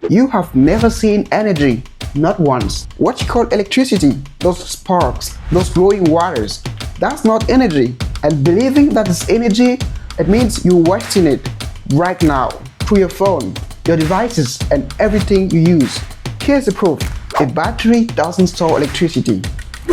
You have never seen energy, not once. What you call electricity, those sparks, those glowing wires, that's not energy. And believing that it's energy, it means you're wasting it right now through your phone, your devices, and everything you use. Here's the proof. A battery doesn't store electricity.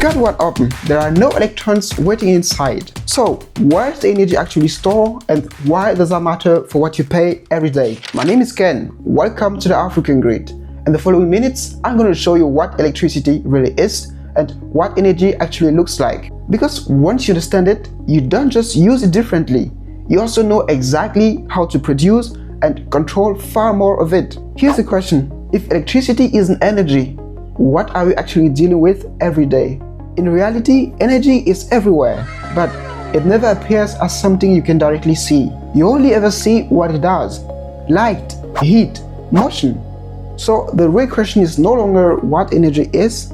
Cut one open, there are no electrons waiting inside. So, where is the energy actually stored, and why does that matter for what you pay every day? My name is Ken. Welcome to the African Grid. In the following minutes, I'm going to show you what electricity really is and what energy actually looks like. Because once you understand it, you don't just use it differently. You also know exactly how to produce and control far more of it. Here's the question. If electricity isn't energy, what are we actually dealing with every day? In reality, energy is everywhere, but it never appears as something you can directly see. You only ever see what it does: light, heat, motion. So the real question is no longer what energy is,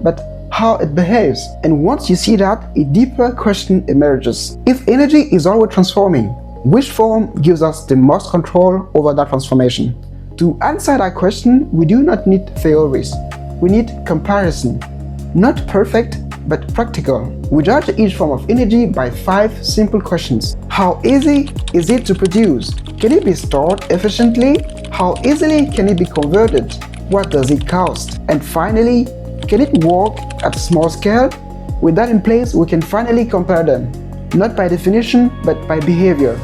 but how it behaves. And once you see that, a deeper question emerges. If energy is always transforming, which form gives us the most control over that transformation? To answer that question, we do not need theories. We need comparison. Not perfect, but practical. We judge each form of energy by 5 simple questions. How easy is it to produce? Can it be stored efficiently? How easily can it be converted? What does it cost? And finally, can it work at a small scale? With that in place, we can finally compare them. Not by definition, but by behavior.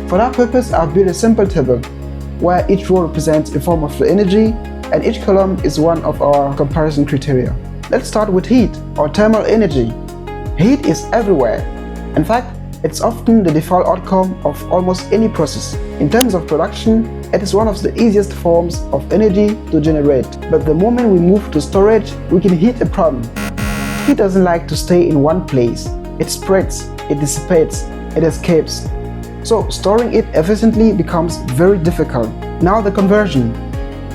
For that purpose, I've built a simple table where each row represents a form of the energy and each column is one of our comparison criteria. Let's start with heat, or thermal energy. Heat is everywhere. In fact, it's often the default outcome of almost any process. In terms of production, it is one of the easiest forms of energy to generate. But the moment we move to storage, we can hit a problem. Heat doesn't like to stay in one place. It spreads, it dissipates, it escapes. So storing it efficiently becomes very difficult. Now the conversion.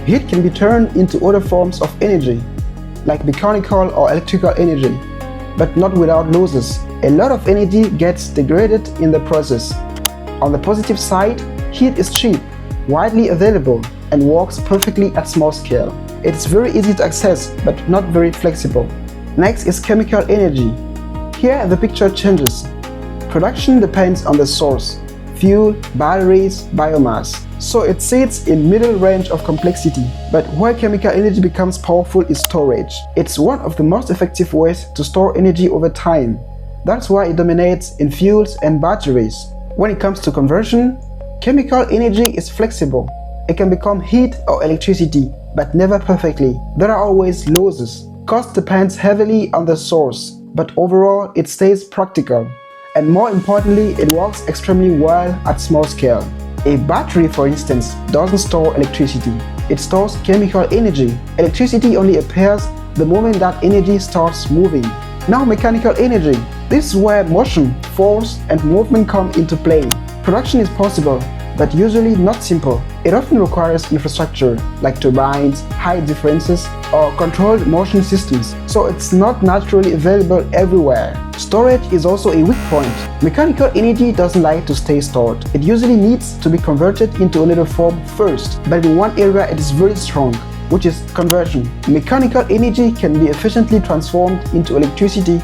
Heat can be turned into other forms of energy, like mechanical or electrical energy, but not without losses. A lot of energy gets degraded in the process. On the positive side, heat is cheap, widely available, and works perfectly at small scale. It is very easy to access, but not very flexible. Next is chemical energy. Here the picture changes. Production depends on the source: fuel, batteries, biomass. So it sits in middle range of complexity. But where chemical energy becomes powerful is storage. It's one of the most effective ways to store energy over time. That's why it dominates in fuels and batteries. When it comes to conversion, chemical energy is flexible. It can become heat or electricity, but never perfectly. There are always losses. Cost depends heavily on the source, but overall it stays practical. And more importantly, it works extremely well at small scale. A battery, for instance, doesn't store electricity. It stores chemical energy. Electricity only appears the moment that energy starts moving. Now mechanical energy. This is where motion, force, and movement come into play. Production is possible, but usually not simple. It often requires infrastructure like turbines, high differences, or controlled motion systems, so it's not naturally available everywhere. Storage is also a weak point. Mechanical energy doesn't like to stay stored. It usually needs to be converted into another form first, but in one area it is very strong, which is conversion. Mechanical energy can be efficiently transformed into electricity,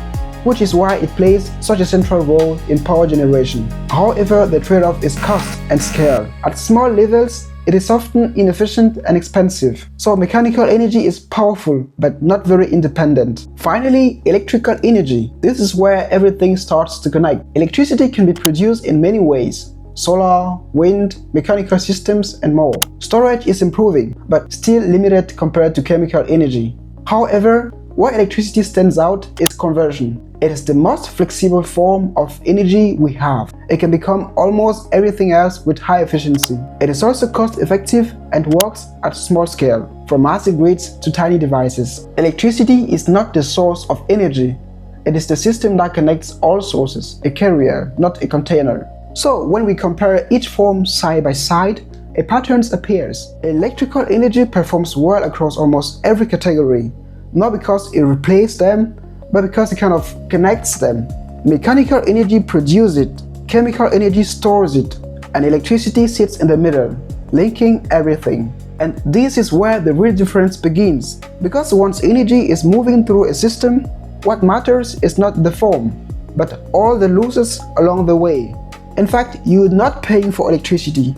which is why it plays such a central role in power generation. However, the trade-off is cost and scale. At small levels, it is often inefficient and expensive. So mechanical energy is powerful, but not very independent. Finally, electrical energy. This is where everything starts to connect. Electricity can be produced in many ways: solar, wind, mechanical systems, and more. Storage is improving, but still limited compared to chemical energy. However, where electricity stands out is conversion. It is the most flexible form of energy we have. It can become almost everything else with high efficiency. It is also cost-effective and works at small scale, from massive grids to tiny devices. Electricity is not the source of energy. It is the system that connects all sources, a carrier, not a container. So when we compare each form side by side, a pattern appears. Electrical energy performs well across almost every category, not because it replaces them, but because it kind of connects them. Mechanical energy produces it, chemical energy stores it, and electricity sits in the middle, linking everything. And this is where the real difference begins. Because once energy is moving through a system, what matters is not the form, but all the losses along the way. In fact, you're not paying for electricity.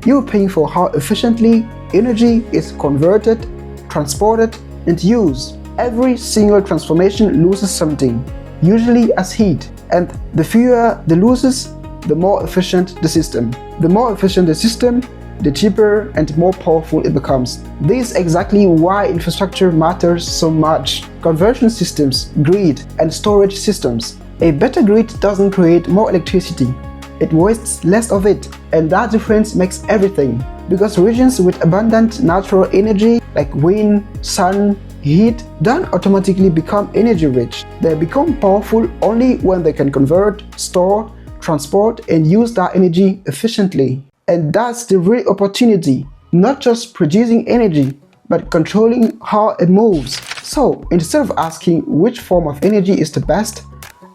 You're paying for how efficiently energy is converted, transported, and used. Every single transformation loses something, usually as heat. And the fewer the losses, the more efficient the system. The more efficient the system, the cheaper and more powerful it becomes. This is exactly why infrastructure matters so much. Conversion systems, grid, and storage systems. A better grid doesn't create more electricity. It wastes less of it, and that difference makes everything. Because regions with abundant natural energy like wind, sun, heat don't automatically become energy rich. They become powerful only when they can convert, store, transport, and use that energy efficiently. And that's the real opportunity, not just producing energy, but controlling how it moves. So instead of asking which form of energy is the best,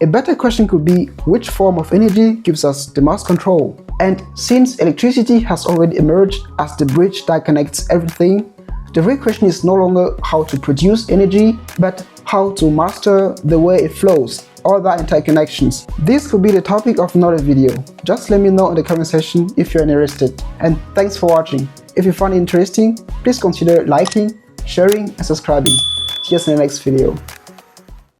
a better question could be which form of energy gives us the most control. And since electricity has already emerged as the bridge that connects everything, the real question is no longer how to produce energy, but how to master the way it flows, all the interconnections. This could be the topic of another video. Just let me know in the comment section if you're interested. And thanks for watching. If you found it interesting, please consider liking, sharing, and subscribing. See you in the next video.